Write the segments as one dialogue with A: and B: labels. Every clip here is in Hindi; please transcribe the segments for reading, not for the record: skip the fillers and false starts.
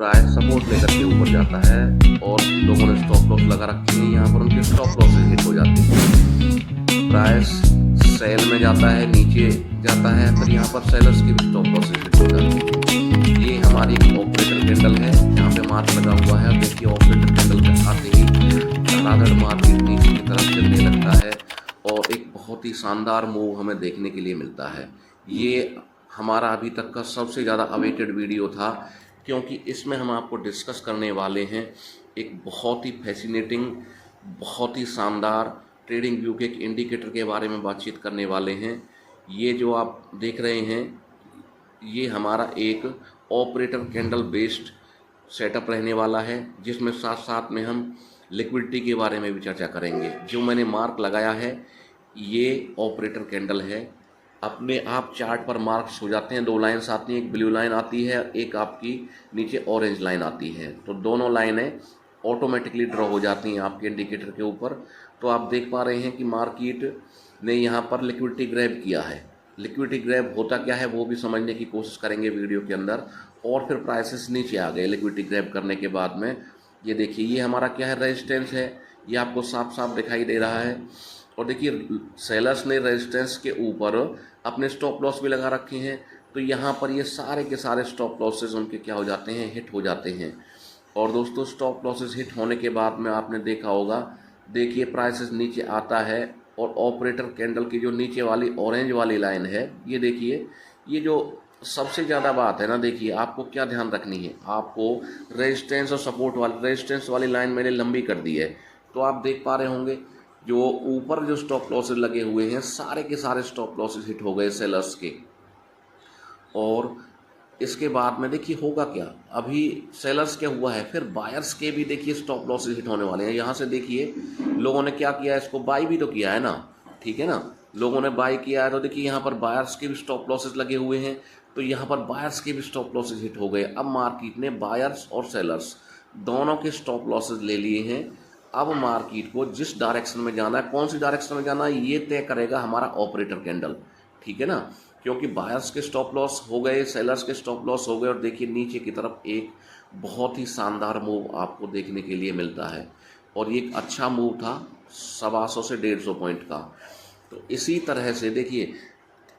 A: प्राइस सपोर्ट लेकर के ऊपर जाता है और लोगों ने स्टॉप लॉस लगा रखी है, यहाँ पर उनके स्टॉप लॉसेस हिट हो जाते हैं। प्राइस सेल में जाता है, नीचे जाता है, फिर यहाँ पर सेलर्स की भी स्टॉप लॉसेस हिट हो जाते हैं। ये हमारी ऑपरेटर कैंडल है, यहाँ पे मार्क लगा हुआ है। देखिए ऑपरेटर कैंडल के आते ही धड़ाधड़ मार्केट नीचे की तरफ चलने लगता है और एक बहुत ही शानदार मूव हमें देखने के लिए मिलता है। ये हमारा अभी तक का सबसे ज़्यादा अवेटेड वीडियो था, क्योंकि इसमें हम आपको डिस्कस करने वाले हैं एक बहुत ही फैसिनेटिंग, बहुत ही शानदार ट्रेडिंग व्यू के एक इंडिकेटर के बारे में बातचीत करने वाले हैं। ये जो आप देख रहे हैं, ये हमारा एक ऑपरेटर कैंडल बेस्ड सेटअप रहने वाला है, जिसमें साथ साथ में हम लिक्विडिटी के बारे में भी चर्चा करेंगे। जो मैंने मार्क लगाया है ये ऑपरेटर कैंडल है। अपने आप चार्ट पर मार्क्स हो जाते हैं, दो लाइन्स आती हैं, एक ब्लू लाइन आती है, एक आपकी नीचे ऑरेंज लाइन आती है। तो दोनों लाइनें ऑटोमेटिकली ड्रॉ हो जाती हैं आपके इंडिकेटर के ऊपर। तो आप देख पा रहे हैं कि मार्केट ने यहाँ पर लिक्विडिटी ग्रैब किया है। लिक्विडिटी ग्रैब होता क्या है वो भी समझने की कोशिश करेंगे वीडियो के अंदर। और फिर प्राइसेस नीचे आ गए लिक्विडिटी ग्रैब करने के बाद में। ये देखिए, ये हमारा क्या है, रेजिस्टेंस है, ये आपको साफ साफ दिखाई दे रहा है। और देखिए सेलर्स ने रेजिस्टेंस के ऊपर अपने स्टॉप लॉस भी लगा रखे हैं। तो यहाँ पर ये सारे के सारे स्टॉप लॉसेस उनके क्या हो जाते हैं, हिट हो जाते हैं। और दोस्तों स्टॉप लॉसेस हिट होने के बाद में आपने देखा होगा, देखिए प्राइसेस नीचे आता है और ऑपरेटर कैंडल की जो नीचे वाली ऑरेंज वाली लाइन है, ये देखिए, ये जो सबसे ज़्यादा बात है ना, देखिए आपको क्या ध्यान रखनी है, आपको रेजिस्टेंस और सपोर्ट वाली, रेजिस्टेंस वाली लाइन मैंने लंबी कर दी है। तो आप देख पा रहे होंगे जो ऊपर जो स्टॉप लॉसेस लगे हुए हैं, सारे के सारे स्टॉप लॉसेस हिट हो गए सेलर्स के। और इसके बाद में देखिए होगा क्या, अभी सेलर्स क्या हुआ है, फिर बायर्स के भी देखिए स्टॉप लॉसेस हिट होने वाले हैं। यहाँ से देखिए लोगों ने क्या किया है, इसको बाई भी तो किया है ना, ठीक है ना, लोगों ने बाई किया है। तो देखिए यहाँ पर बायर्स के भी स्टॉप लॉसेस लगे हुए हैं, तो यहाँ पर बायर्स के भी स्टॉप लॉसेस हिट हो गए। अब मार्केट ने बायर्स और सेलर्स दोनों के स्टॉप लॉसेस ले लिए हैं। अब मार्केट को जिस डायरेक्शन में जाना है, कौन सी डायरेक्शन में जाना है, ये तय करेगा हमारा ऑपरेटर कैंडल, ठीक है ना। क्योंकि बायर्स के स्टॉप लॉस हो गए, सेलर्स के स्टॉप लॉस हो गए, और देखिए नीचे की तरफ एक बहुत ही शानदार मूव आपको देखने के लिए मिलता है। और ये एक अच्छा मूव था 125 से 150 पॉइंट का। तो इसी तरह से देखिए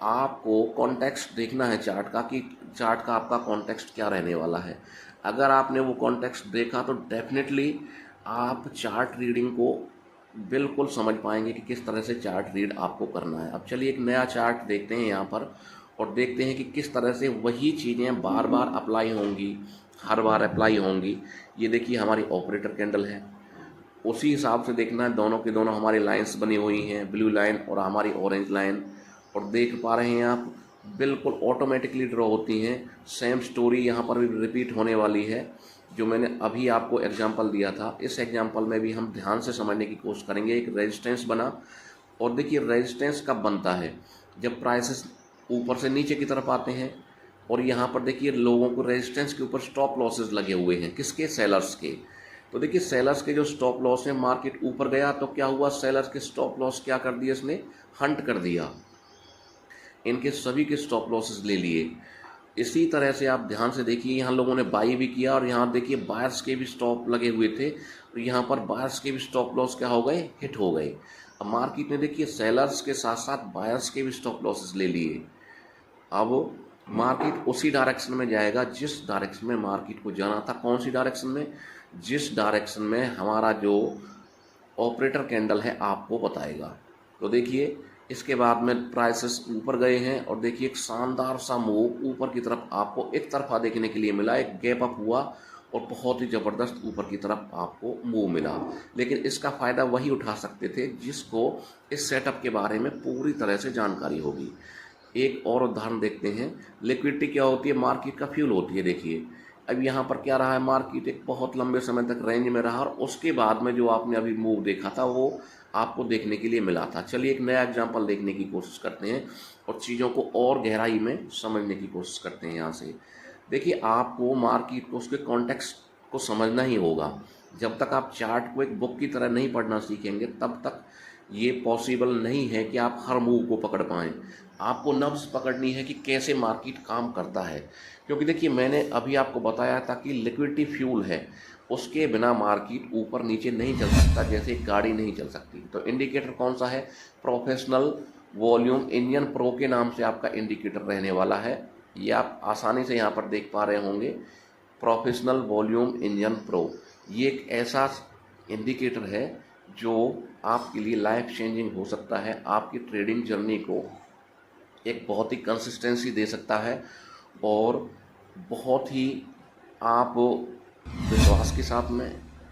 A: आपको कॉन्टेक्स्ट देखना है चार्ट का, कि चार्ट का आपका कॉन्टेक्स्ट क्या रहने वाला है। अगर आपने वो कॉन्टेक्स्ट देखा तो डेफिनेटली आप चार्ट रीडिंग को बिल्कुल समझ पाएंगे कि किस तरह से चार्ट रीड आपको करना है। अब चलिए एक नया चार्ट देखते हैं यहाँ पर, और देखते हैं कि किस तरह से वही चीज़ें बार बार अप्लाई होंगी, हर बार अप्लाई होंगी। ये देखिए हमारी ऑपरेटर कैंडल है, उसी हिसाब से देखना है, दोनों की दोनों हमारी लाइंस बनी हुई हैं, ब्लू लाइन और हमारी ऑरेंज लाइन। और देख पा रहे हैं आप बिल्कुल ऑटोमेटिकली ड्रॉ होती हैं। सेम स्टोरी यहाँ पर भी रिपीट होने वाली है, जो मैंने अभी आपको एग्जांपल दिया था। इस एग्जांपल में भी हम ध्यान से समझने की कोशिश करेंगे। एक रेजिस्टेंस बना, और देखिए रेजिस्टेंस कब बनता है, जब प्राइसेस ऊपर से नीचे की तरफ आते हैं। और यहाँ पर देखिए लोगों को रेजिस्टेंस के ऊपर स्टॉप लॉसेस लगे हुए हैं, किसके, सेलर्स के। तो देखिए सेलर्स के जो स्टॉप लॉस है, मार्केट ऊपर गया तो क्या हुआ, सेलर्स के स्टॉप लॉस क्या कर दिया, इसने हंट कर दिया, इनके सभी के स्टॉप लॉसेस ले लिए। इसी तरह से आप ध्यान से देखिए, यहाँ लोगों ने बाई भी किया, और यहाँ देखिए बायर्स के भी स्टॉप लगे हुए थे, तो यहाँ पर बायर्स के भी स्टॉप लॉस क्या हो गए, हिट हो गए। अब मार्केट ने देखिए सेलर्स के साथ साथ बायर्स के भी स्टॉप लॉसेस ले लिए। अब मार्केट उसी डायरेक्शन में जाएगा जिस डायरेक्शन में मार्केट को जाना था। कौन सी डायरेक्शन में, जिस डायरेक्शन में हमारा जो ऑपरेटर कैंडल है आपको बताएगा। तो देखिए इसके बाद में प्राइसेस ऊपर गए हैं, और देखिए एक शानदार सा मूव ऊपर की तरफ आपको एक तरफा देखने के लिए मिला, एक गैप अप हुआ और बहुत ही ज़बरदस्त ऊपर की तरफ आपको मूव मिला। लेकिन इसका फ़ायदा वही उठा सकते थे जिसको इस सेटअप के बारे में पूरी तरह से जानकारी होगी। एक और उदाहरण देखते हैं। लिक्विडिटी क्या होती है, मार्केट का फ्यूल होती है। देखिए अब यहाँ पर क्या रहा है, मार्केट एक बहुत लंबे समय तक रेंज में रहा, और उसके बाद में जो आपने अभी मूव देखा था वो आपको देखने के लिए मिला था। चलिए एक नया एग्जांपल देखने की कोशिश करते हैं और चीज़ों को और गहराई में समझने की कोशिश करते हैं। यहाँ से देखिए आपको मार्केट को, उसके कॉन्टेक्स्ट को समझना ही होगा। जब तक आप चार्ट को एक बुक की तरह नहीं पढ़ना सीखेंगे, तब तक ये पॉसिबल नहीं है कि आप हर मूव को पकड़ पाएँ। आपको नब्ज़ पकड़नी है कि कैसे मार्केट काम करता है, क्योंकि देखिए मैंने अभी आपको बताया था कि लिक्विडिटी फ्यूल है, उसके बिना मार्केट ऊपर नीचे नहीं चल सकता, जैसे एक गाड़ी नहीं चल सकती। तो इंडिकेटर कौन सा है? प्रोफेशनल वॉल्यूम इंजन प्रो के नाम से आपका इंडिकेटर रहने वाला है। ये आप आसानी से यहाँ पर देख पा रहे होंगे, प्रोफेशनल वॉल्यूम इंजन प्रो। ये एक ऐसा इंडिकेटर है जो आपके लिए लाइफ चेंजिंग हो सकता है, आपकी ट्रेडिंग जर्नी को एक बहुत ही कंसिस्टेंसी दे सकता है और बहुत ही आप विश्वास के साथ में,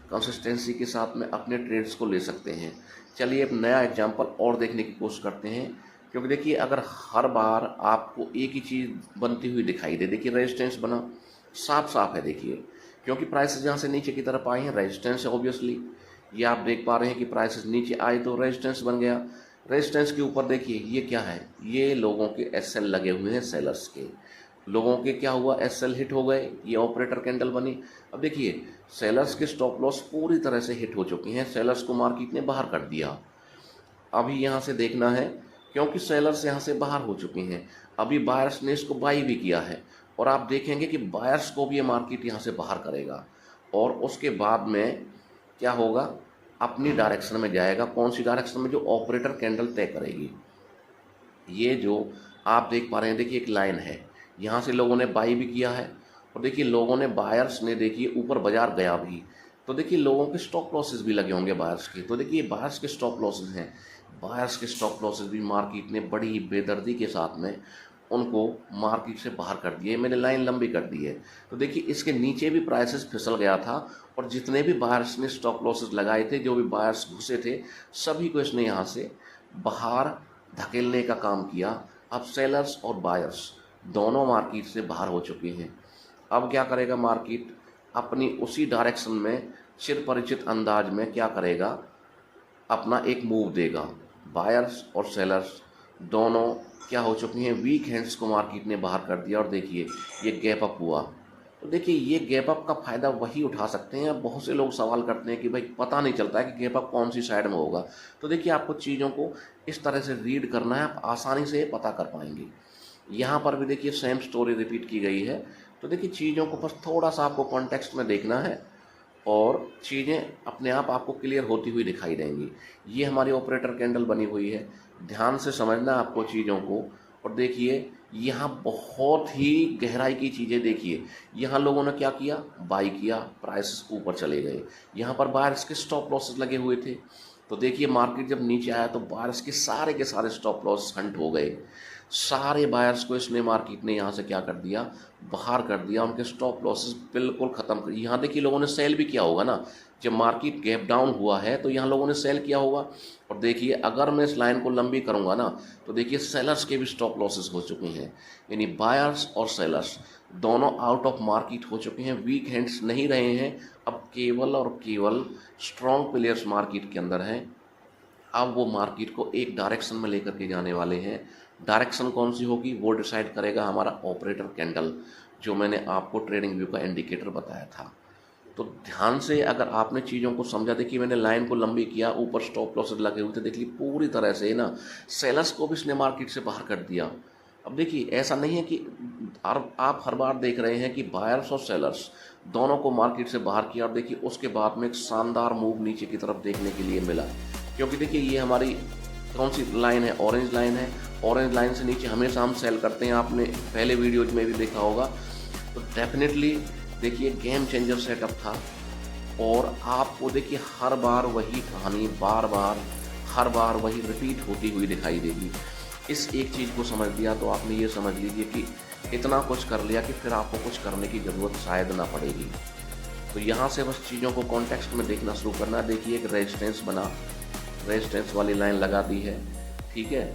A: कंसिस्टेंसी के साथ में अपने ट्रेड्स को ले सकते हैं। चलिए एक नया एग्जांपल और देखने की कोशिश करते हैं, क्योंकि देखिए अगर हर बार आपको एक ही चीज़ बनती हुई दिखाई दे, देखिए रेजिस्टेंस बना, साफ साफ है देखिए, क्योंकि प्राइसेस जहाँ से नीचे की तरफ आए हैं रेजिस्टेंस है ऑब्वियसली। ये आप देख पा रहे हैं कि प्राइसेस नीचे आए तो रेजिस्टेंस बन गया। रेजिस्टेंस के ऊपर देखिए ये क्या है, ये लोगों के एसएल लगे हुए हैं, सेलर्स के। लोगों के क्या हुआ, एसएल हिट हो गए, ये ऑपरेटर कैंडल बनी। अब देखिए सेलर्स के स्टॉप लॉस पूरी तरह से हिट हो चुके हैं, सेलर्स को मार्केट ने बाहर कर दिया। अभी यहाँ से देखना है, क्योंकि सेलर्स यहाँ से बाहर हो चुके हैं, अभी बायर्स ने इसको बाई भी किया है और आप देखेंगे कि बायर्स को भी ये मार्केट यहाँ से बाहर करेगा और उसके बाद में क्या होगा, अपनी डायरेक्शन में जाएगा। कौन सी डायरेक्शन में? जो ऑपरेटर कैंडल तय करेगी। ये जो आप देख पा रहे हैं देखिए एक लाइन है, यहाँ से लोगों ने बाई भी किया है और देखिए लोगों ने, बायर्स ने देखिए ऊपर बाजार गया भी, तो देखिए लोगों के स्टॉप लॉसेस भी लगे होंगे बायर्स के। तो देखिए बायर्स के स्टॉप लॉसेस हैं, बायर्स के स्टॉप लॉसेस भी मार्केट ने बड़ी बेदर्दी के साथ में उनको मार्केट से बाहर कर दिए, मैंने लाइन लंबी कर दी है। तो देखिए इसके नीचे भी प्राइसेस फिसल गया था और जितने भी बायर्स ने स्टॉप लॉसेस लगाए थे, जो भी बायर्स घुसे थे, सभी को इसने यहाँ से बाहर धकेलने का काम किया। अब सेलर्स और बायर्स दोनों मार्केट से बाहर हो चुके हैं। अब क्या करेगा मार्केट? अपनी उसी डायरेक्शन में चिर परिचित अंदाज में क्या करेगा, अपना एक मूव देगा। बायर्स और सेलर्स दोनों क्या हो चुकी हैं, वीक हैंड्स को मार्केट ने बाहर कर दिया और देखिए ये गैप अप हुआ। तो देखिए ये गैप अप का फ़ायदा वही उठा सकते हैं। बहुत से लोग सवाल करते हैं कि भाई पता नहीं चलता है कि गैप अप कौन सी साइड में होगा। तो देखिए आपको चीज़ों को इस तरह से रीड करना है, आप आसानी से पता कर पाएंगे। यहाँ पर भी देखिए सेम स्टोरी रिपीट की गई है। तो देखिए चीज़ों को बस थोड़ा सा आपको कॉन्टेक्स्ट में देखना है और चीज़ें अपने आप आपको क्लियर होती हुई दिखाई देंगी। ये हमारी ऑपरेटर कैंडल बनी हुई है, ध्यान से समझना आपको चीज़ों को। और देखिए यहाँ बहुत ही गहराई की चीज़ें देखिए, यहाँ लोगों ने क्या किया, बाई किया, प्राइसेस ऊपर चले गए। यहाँ पर बायर्स के स्टॉप लॉसेस लगे हुए थे, तो देखिए मार्केट जब नीचे आया तो बायर्स के सारे स्टॉप लॉस हंट हो गए। सारे बायर्स को इसने, मार्केट ने यहाँ से क्या कर दिया, बाहर कर दिया, उनके स्टॉप लॉसेस बिल्कुल ख़त्म कर। यहाँ देखिए लोगों ने सेल भी किया होगा ना, जब मार्केट गैप डाउन हुआ है तो यहाँ लोगों ने सेल किया होगा। और देखिए अगर मैं इस लाइन को लंबी करूँगा ना तो देखिए सेलर्स के भी स्टॉप लॉसेस हो चुके हैं, यानी बायर्स और सेलर्स दोनों आउट ऑफ मार्केट हो चुके हैं, वीक हैंड्स नहीं रहे हैं। अब केवल और केवल स्ट्रॉन्ग प्लेयर्स मार्केट के अंदर हैं। अब वो मार्केट को एक डायरेक्शन में लेकर के जाने वाले हैं। डायरेक्शन कौन सी होगी वो डिसाइड करेगा हमारा ऑपरेटर कैंडल, जो मैंने आपको ट्रेडिंग व्यू का इंडिकेटर बताया था। तो ध्यान से अगर आपने चीज़ों को समझा, देखिए मैंने लाइन को लंबी किया, ऊपर स्टॉप लॉसेस लगे हुए थे, देखिए पूरी तरह से ना सेलर्स को भी इसने मार्केट से बाहर कर दिया। अब देखिए ऐसा नहीं है कि आप हर बार देख रहे हैं कि बायर्स और सेलर्स दोनों को मार्केट से बाहर किया और देखिए उसके बाद में एक शानदार मूव नीचे की तरफ देखने के लिए मिला, क्योंकि देखिए ये हमारी कौन सी लाइन है, ऑरेंज लाइन है। ऑरेंज लाइन से नीचे हमेशा हम सेल करते हैं, आपने पहले वीडियोज में भी देखा होगा। तो डेफिनेटली देखिए गेम चेंजर सेटअप था और आपको देखिए हर बार वही कहानी हर बार वही रिपीट होती हुई दिखाई देगी। इस एक चीज़ को समझ लिया तो आपने ये समझ लीजिए कि इतना कुछ कर लिया कि फिर आपको कुछ करने की ज़रूरत शायद ना पड़ेगी। तो यहाँ से बस चीज़ों को कॉन्टेक्स्ट में देखना शुरू करना। देखिए एक रेजिस्टेंस बना, रेजिस्टेंस वाली लाइन लगा दी है, ठीक है।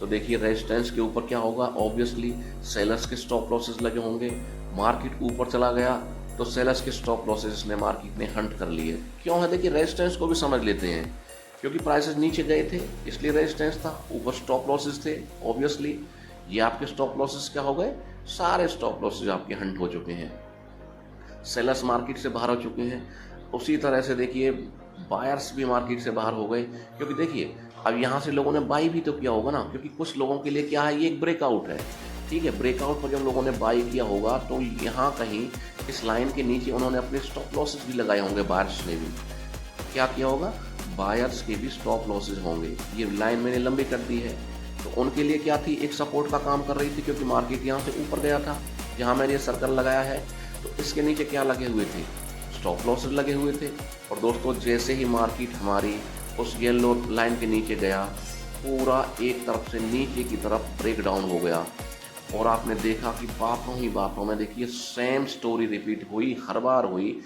A: तो देखिए रेजिस्टेंस के ऊपर क्या होगा, ऑब्वियसली सेलर्स के स्टॉप लॉसेस लगे होंगे। मार्केट ऊपर चला गया तो सेलर्स के स्टॉप लॉसेस ने मार्केट ने हंट कर लिए। क्यों है, देखिए रेजिस्टेंस को भी समझ लेते हैं, क्योंकि प्राइसेस नीचे गए थे इसलिए रेजिस्टेंस था, ऊपर स्टॉप लॉसेस थे। ऑब्वियसली ये आपके स्टॉप लॉसेस क्या हो गए, सारे स्टॉप लॉसेस आपके हंट हो चुके हैं, सेलर्स मार्केट से बाहर हो चुके हैं। उसी तरह से देखिए बायर्स भी मार्केट से बाहर हो गए, क्योंकि देखिए अब यहाँ से लोगों ने बाई भी तो किया होगा ना, क्योंकि कुछ लोगों के लिए क्या है, ये एक ब्रेकआउट है। ठीक है, ब्रेकआउट पर जब लोगों ने बाई किया होगा तो यहाँ कहीं इस लाइन के नीचे उन्होंने अपने स्टॉप लॉसेस भी लगाए होंगे, बायर्स ने भी क्या किया होगा, बायर्स के भी स्टॉप लॉसेस होंगे। ये लाइन मैंने लंबी कर दी है, तो उनके लिए क्या थी, एक सपोर्ट का काम कर रही थी, क्योंकि मार्केट यहाँ से ऊपर गया था, जहाँ मैंने ये सर्कल लगाया है, तो इसके नीचे क्या लगे हुए थे, स्टॉप लॉसेस लगे हुए थे। और दोस्तों जैसे ही मार्केट हमारी उस येलो लाइन के नीचे गया, पूरा एक तरफ से नीचे की तरफ ब्रेक डाउन हो गया, और आपने देखा कि बातों ही बातों में देखिए सेम स्टोरी रिपीट हुई, हर बार हुई,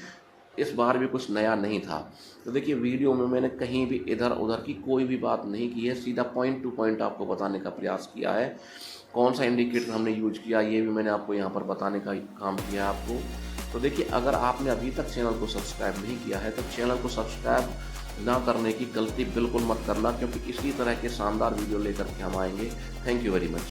A: इस बार भी कुछ नया नहीं था। तो देखिए वीडियो में मैंने कहीं भी इधर उधर की कोई भी बात नहीं की है, सीधा पॉइंट टू पॉइंट आपको बताने का प्रयास किया है। कौन सा इंडिकेटर हमने यूज किया ये भी मैंने आपको यहाँ पर बताने का काम किया है आपको। तो देखिए अगर आपने अभी तक चैनल को सब्सक्राइब नहीं किया है तो चैनल को सब्सक्राइब ना करने की गलती बिल्कुल मत करना, क्योंकि इसी तरह के शानदार वीडियो लेकर के हम आएंगे। Thank you very much.